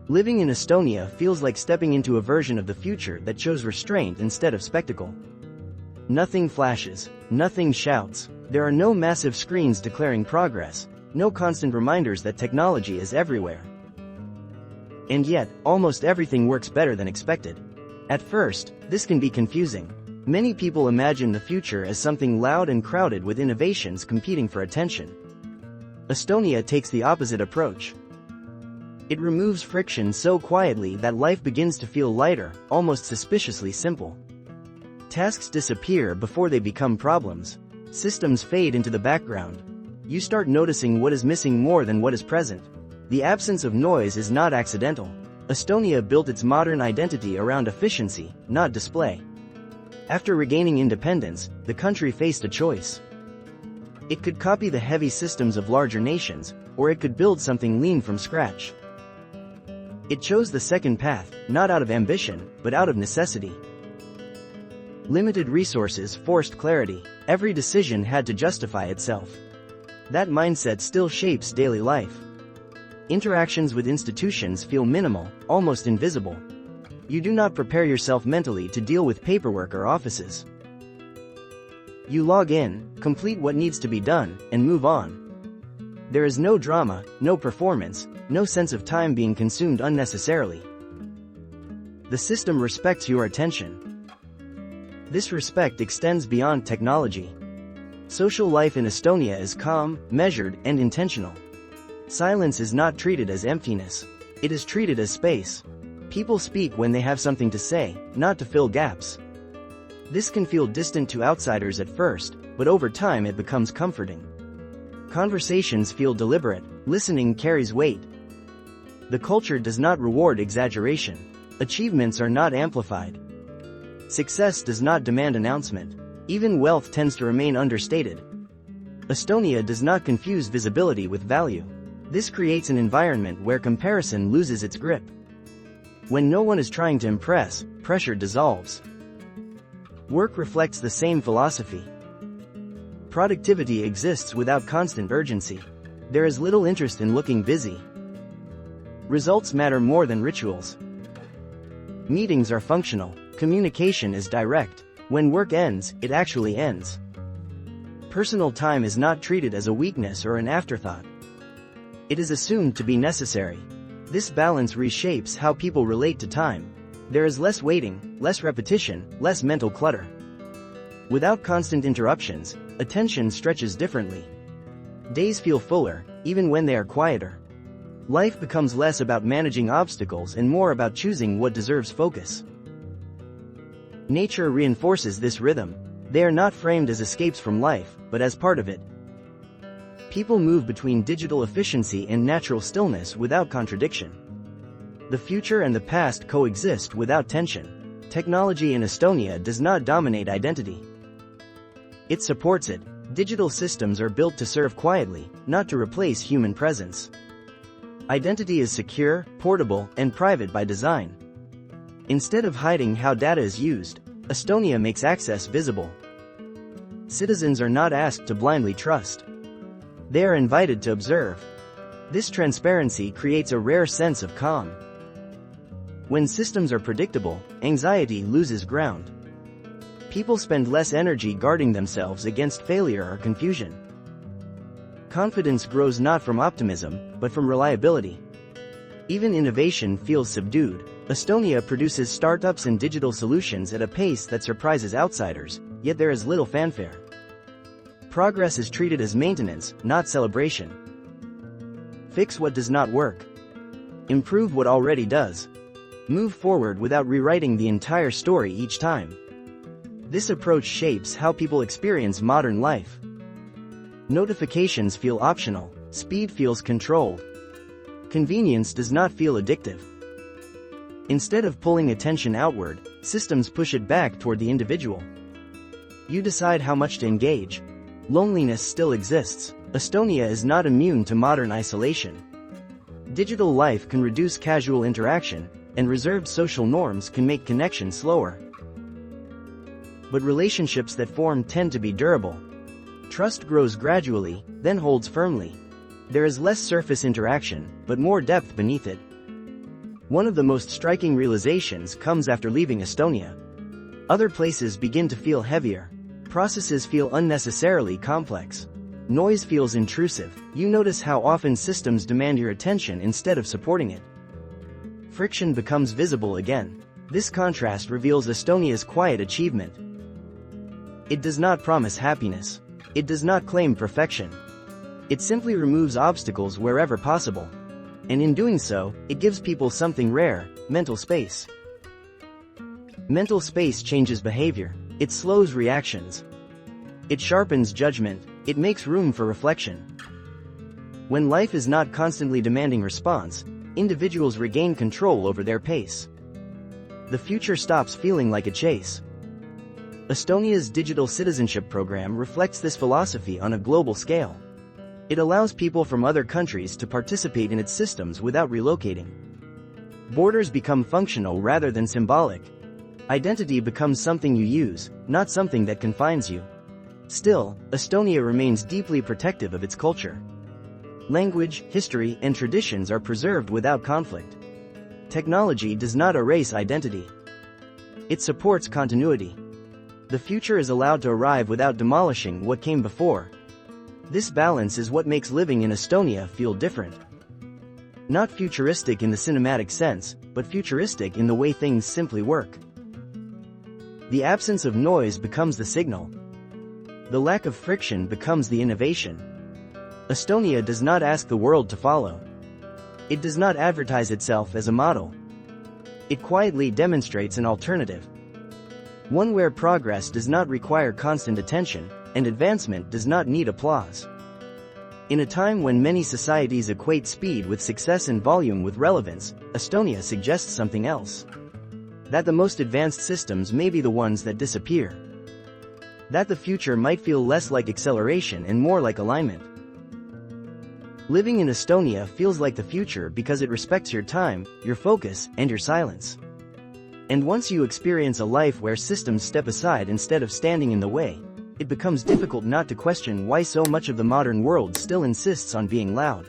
Living in Estonia feels like stepping into a version of the future that chose restraint instead of spectacle. Nothing flashes, nothing shouts, there are no massive screens declaring progress, no constant reminders that technology is everywhere. And yet, almost everything works better than expected. At first, this can be confusing. Many people imagine the future as something loud and crowded with innovations competing for attention. Estonia takes the opposite approach. It removes friction so quietly that life begins to feel lighter, almost suspiciously simple. Tasks disappear before they become problems. Systems fade into the background. You start noticing what is missing more than what is present. The absence of noise is not accidental. Estonia built its modern identity around efficiency, not display. After regaining independence, the country faced a choice. It could copy the heavy systems of larger nations, or it could build something lean from scratch. It chose the second path, not out of ambition, but out of necessity. Limited resources forced clarity. Every decision had to justify itself. That mindset still shapes daily life. Interactions with institutions feel minimal, almost invisible. You do not prepare yourself mentally to deal with paperwork or offices. You log in, complete what needs to be done, and move on. There is no drama, no performance, no sense of time being consumed unnecessarily. The system respects your attention. This respect extends beyond technology. Social life in Estonia is calm, measured, and intentional. Silence is not treated as emptiness. It is treated as space. People speak when they have something to say, not to fill gaps. This can feel distant to outsiders at first, but over time it becomes comforting. Conversations feel deliberate, listening carries weight. The culture does not reward exaggeration. Achievements are not amplified. Success does not demand announcement. Even wealth tends to remain understated. Estonia does not confuse visibility with value. This creates an environment where comparison loses its grip. When no one is trying to impress, pressure dissolves. Work reflects the same philosophy. Productivity exists without constant urgency. There is little interest in looking busy. Results matter more than rituals. Meetings are functional. Communication is direct. When work ends, it actually ends. Personal time is not treated as a weakness or an afterthought. It is assumed to be necessary. This balance reshapes how people relate to time. There is less waiting, less repetition, less mental clutter. Without constant interruptions, attention stretches differently. Days feel fuller, even when they are quieter. Life becomes less about managing obstacles and more about choosing what deserves focus. Nature reinforces this rhythm. They are not framed as escapes from life, but as part of it. People move between digital efficiency and natural stillness without contradiction. The future and the past coexist without tension. Technology in Estonia does not dominate identity. It supports it. Digital systems are built to serve quietly, not to replace human presence. Identity is secure, portable, and private by design. Instead of hiding how data is used, Estonia makes access visible. Citizens are not asked to blindly trust. They are invited to observe. This transparency creates a rare sense of calm. When systems are predictable, anxiety loses ground. People spend less energy guarding themselves against failure or confusion. Confidence grows not from optimism, but from reliability. Even innovation feels subdued. Estonia produces startups and digital solutions at a pace that surprises outsiders, yet there is little fanfare. Progress is treated as maintenance, not celebration. Fix what does not work. Improve what already does. Move forward without rewriting the entire story each time. This approach shapes how people experience modern life. Notifications feel optional, speed feels controlled. Convenience does not feel addictive. Instead of pulling attention outward, systems push it back toward the individual. You decide how much to engage. Loneliness still exists. Estonia is not immune to modern isolation. Digital life can reduce casual interaction, and reserved social norms can make connection slower. But relationships that form tend to be durable. Trust grows gradually, then holds firmly. There is less surface interaction, but more depth beneath it. One of the most striking realizations comes after leaving Estonia. Other places begin to feel heavier. Processes feel unnecessarily complex. Noise feels intrusive. You notice how often systems demand your attention instead of supporting it. Friction becomes visible again. This contrast reveals Estonia's quiet achievement. It does not promise happiness. It does not claim perfection. It simply removes obstacles wherever possible. And in doing so, it gives people something rare: mental space. Mental space changes behavior. It slows reactions. It sharpens judgment. It makes room for reflection. When life is not constantly demanding response, individuals regain control over their pace. The future stops feeling like a chase. Estonia's digital citizenship program reflects this philosophy on a global scale. It allows people from other countries to participate in its systems without relocating. Borders become functional rather than symbolic. Identity becomes something you use, not something that confines you. Still, Estonia remains deeply protective of its culture. Language, history, and traditions are preserved without conflict. Technology does not erase identity. It supports continuity. The future is allowed to arrive without demolishing what came before. This balance is what makes living in Estonia feel different. Not futuristic in the cinematic sense, but futuristic in the way things simply work. The absence of noise becomes the signal. The lack of friction becomes the innovation. Estonia does not ask the world to follow. It does not advertise itself as a model. It quietly demonstrates an alternative. One where progress does not require constant attention, and advancement does not need applause. In a time when many societies equate speed with success and volume with relevance, Estonia suggests something else. That the most advanced systems may be the ones that disappear. That the future might feel less like acceleration and more like alignment. Living in Estonia feels like the future because it respects your time, your focus, and your silence. And once you experience a life where systems step aside instead of standing in the way, it becomes difficult not to question why so much of the modern world still insists on being loud.